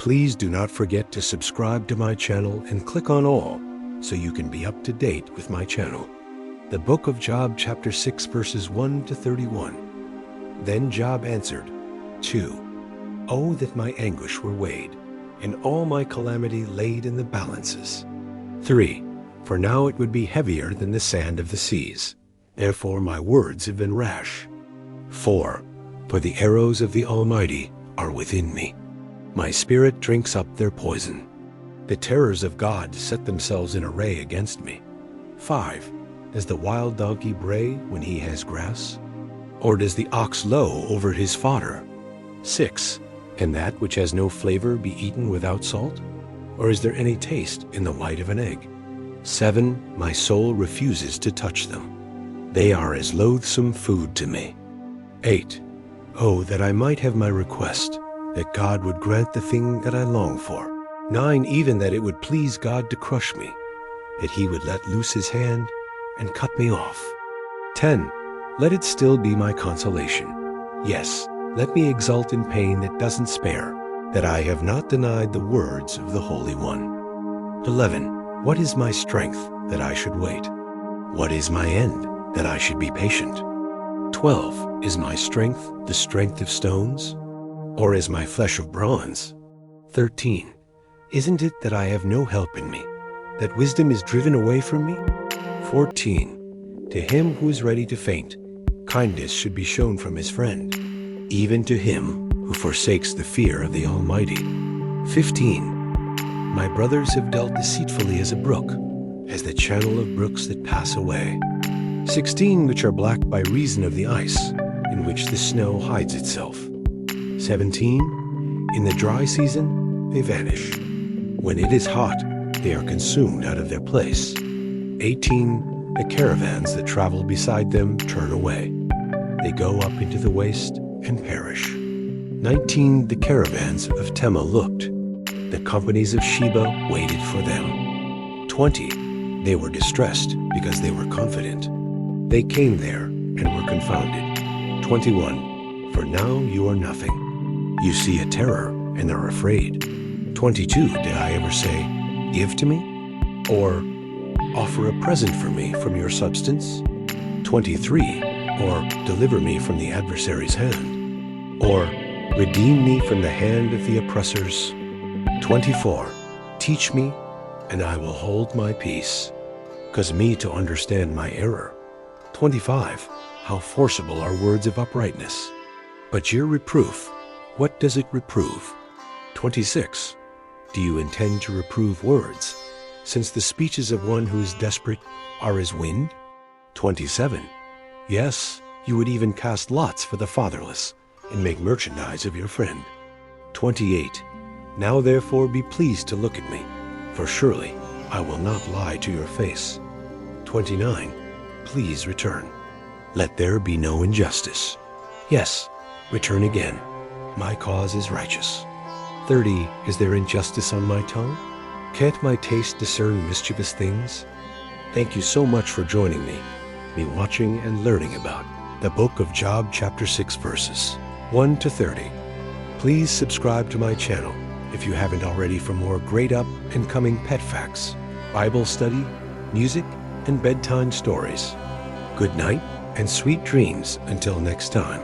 Please do not forget to subscribe to my channel and click on all so you can be up to date with my channel. The book of Job, chapter 6, verses 1 to 31. Then Job answered, 2. Oh, that my anguish were weighed, and all my calamity laid in the balances. 3. For now it would be heavier than the sand of the seas. Therefore my words have been rash. 4. For the arrows of the Almighty are within me. My spirit drinks up their poison. The terrors of God set themselves in array against me. 5. Does the wild donkey bray when he has grass? Or does the ox low over his fodder? 6. Can that which has no flavor be eaten without salt? Or is there any taste in the white of an egg? 7. My soul refuses to touch them. They are as loathsome food to me. 8. Oh, that I might have my request, that God would grant the thing that I long for. 9. Even that it would please God to crush me, that he would let loose his hand and cut me off. 10. Let it still be my consolation. Yes, let me exult in pain that doesn't spare, that I have not denied the words of the Holy One. 11. What is my strength that I should wait? What is my end that I should be patient? 12. Is my strength the strength of stones? Or is my flesh of bronze? 13. Isn't it that I have no help in me, that wisdom is driven away from me? 14. To him who is ready to faint, kindness should be shown from his friend, even to him who forsakes the fear of the Almighty. 15. My brothers have dealt deceitfully as a brook, as the channel of brooks that pass away. 16. Which are black by reason of the ice, in which the snow hides itself. 17. In the dry season they vanish. When it is hot, they are consumed out of their place. 18. The caravans that travel beside them turn away. They go up into the waste and perish. 19. The caravans of Tema looked. The companies of Sheba waited for them. 20. They were distressed because they were confident. They came there and were confounded. 21. For now you are nothing. You see a terror and are afraid. 22. Did I ever say, give to me? Or offer a present for me from your substance? 23. Or deliver me from the adversary's hand? Or redeem me from the hand of the oppressors? 24. Teach me, and I will hold my peace. Cause me to understand my error. 25. How forcible are words of uprightness. But your reproof, what does it reprove? 26. Do you intend to reprove words, since the speeches of one who is desperate are as wind? 27. Yes, you would even cast lots for the fatherless, and make merchandise of your friend. 28. Now therefore be pleased to look at me, for surely I will not lie to your face. 29. Please return. Let there be no injustice. Yes, return again. My cause is righteous. 30. Is there injustice on my tongue? Can't my taste discern mischievous things? Thank you so much for joining me watching and learning about the book of Job, chapter 6, verses 1 to 30. Please subscribe to my channel if you haven't already for more great up and coming pet facts, Bible study, music, and bedtime stories. Good night and sweet dreams until next time.